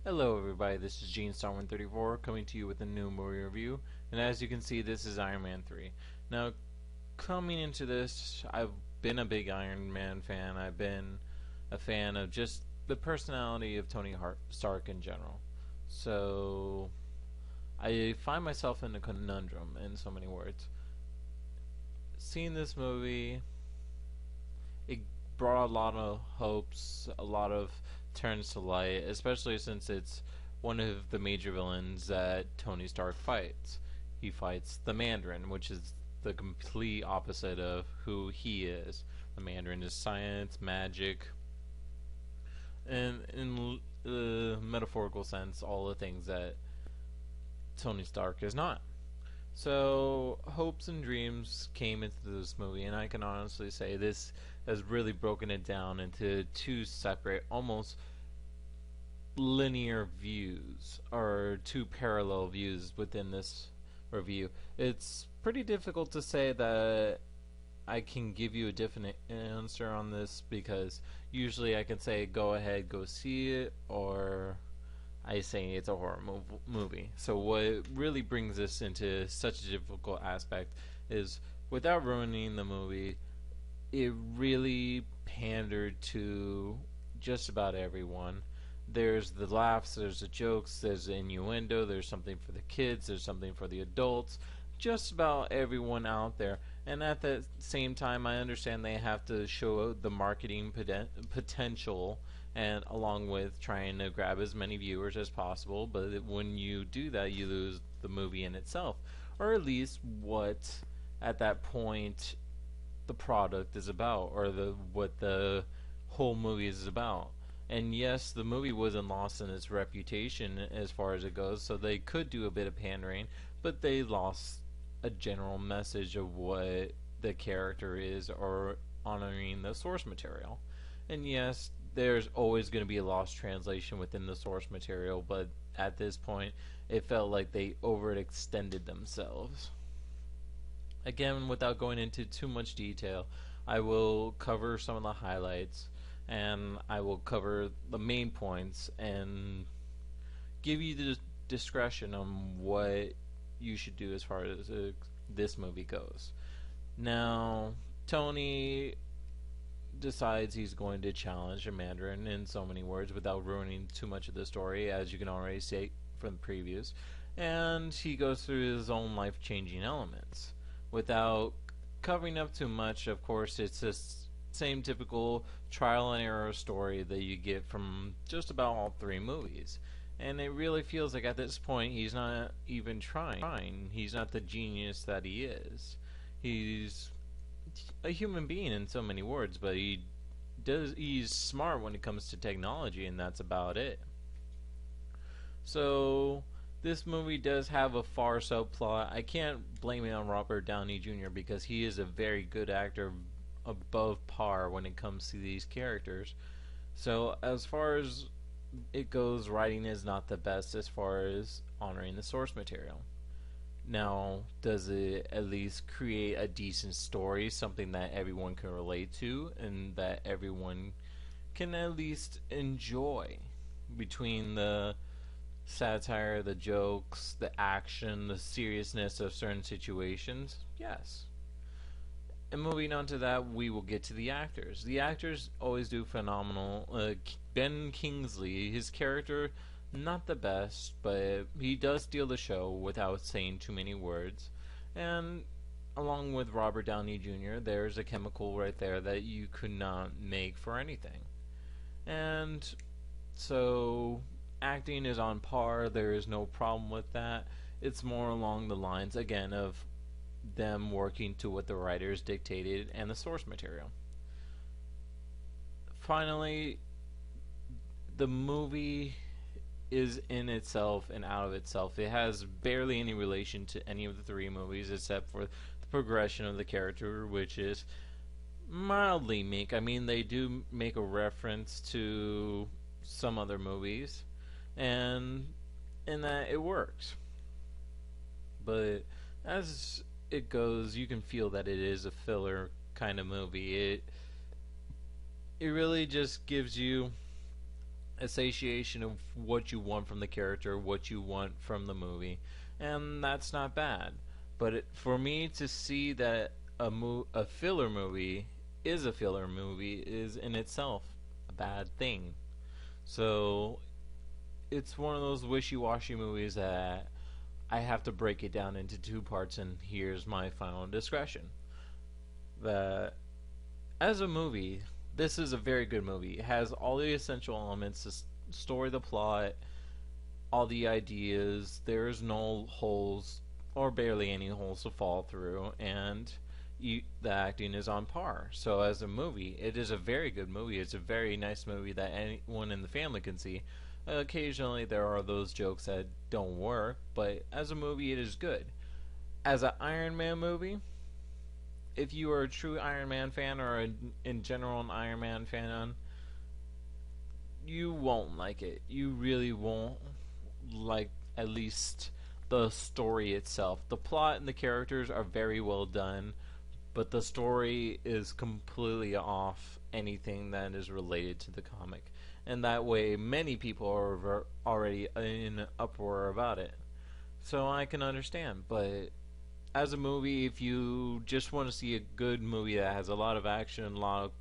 Hello everybody, this is Gene Star 134 coming to you with a new movie review, and as you can see this is Iron Man 3. Now, coming into this, I've been a big Iron Man fan. I've been a fan of just the personality of Tony Stark in general. So, I find myself in a conundrum in so many words. Seeing this movie, it brought a lot of hopes, a lot of turns to light, especially since it's one of the major villains that Tony Stark fights. He fights the Mandarin, which is the complete opposite of who he is. The Mandarin is science, magic, and in the metaphorical sense, all the things that Tony Stark is not. So, hopes and dreams came into this movie, and I can honestly say this has really broken it down into two separate, almost linear views, or two parallel views within this review. It's pretty difficult to say that I can give you a definite answer on this because usually I can say go ahead, go see it, or I say it's a horror movie. So what really brings this into such a difficult aspect is without ruining the movie, it really pandered to just about everyone. There's the laughs, there's the jokes, there's the innuendo, there's something for the kids, there's something for the adults, just about everyone out there. And at the same time, I understand they have to show the marketing potential and along with trying to grab as many viewers as possible, but when you do that, you lose the movie in itself, or at least what at that point the product is about, or the what the whole movie is about. And yes, the movie wasn't lost in its reputation as far as it goes, so they could do a bit of pandering, but they lost a general message of what the character is or honoring the source material. And yes, there's always going to be a lost translation within the source material, but at this point, it felt like they overextended themselves. Again, without going into too much detail, I will cover some of the highlights and I will cover the main points and give you the discretion on what you should do as far as this movie goes. Now, Tony decides he's going to challenge a Mandarin in so many words without ruining too much of the story, as you can already see from the previews. And he goes through his own life changing elements. Without covering up too much, of course, it's this same typical trial and error story that you get from just about all three movies. And it really feels like at this point he's not even trying. He's not the genius that he is. He's a human being in so many words, but he's smart when it comes to technology, and that's about it. So this movie does have a far subplot. I can't blame it on Robert Downey Jr. because he is a very good actor above par when it comes to these characters. So as far as it goes, writing is not the best as far as honoring the source material. Now, does it at least create a decent story, something that everyone can relate to and that everyone can at least enjoy? Between the satire, the jokes, the action, the seriousness of certain situations, yes. And moving on to that, we will get to the actors. The actors always do phenomenal. Ben Kingsley, his character, not the best, but he does steal the show without saying too many words. And along with Robert Downey Jr., there's a chemical right there that you could not make for anything. And so acting is on par. There is no problem with that. It's more along the lines, again, of them working to what the writers dictated and the source material. Finally, the movie is in itself and out of itself. It has barely any relation to any of the three movies except for the progression of the character, which is mildly meek. I mean, they do make a reference to some other movies, and in that it works. But as it goes, you can feel that it is a filler kind of movie. It really just gives you a satiation of what you want from the character, what you want from the movie, and that's not bad. But for me to see that a filler movie is a filler movie is in itself a bad thing. So it's one of those wishy-washy movies that I have to break it down into two parts, and here's my final discretion. That as a movie, this is a very good movie. It has all the essential elements: the story, the plot, all the ideas. There's no holes or barely any holes to fall through, and the acting is on par. So as a movie, it is a very good movie. It's a very nice movie that anyone in the family can see. Occasionally, there are those jokes that don't work, but as a movie, it is good. As an Iron Man movie, if you are a true Iron Man fan or in general an Iron Man fan, you won't like it. You really won't like at least the story itself. The plot and the characters are very well done, but the story is completely off anything that is related to the comic. And that way, many people are already in uproar about it. So I can understand, but as a movie, if you just want to see a good movie that has a lot of action, a lot of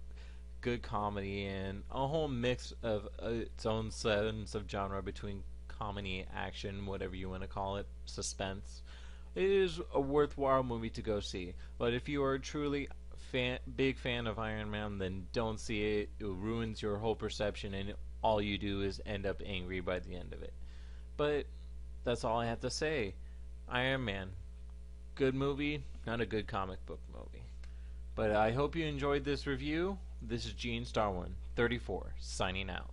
good comedy, and a whole mix of its own sense of genre between comedy, action, whatever you want to call it, suspense, it is a worthwhile movie to go see. But if you are a truly big fan of Iron Man, then don't see it. It ruins your whole perception, and all you do is end up angry by the end of it. But that's all I have to say. Iron Man, good movie, not a good comic book movie. But I hope you enjoyed this review. This is Gene Starwin, 34, signing out.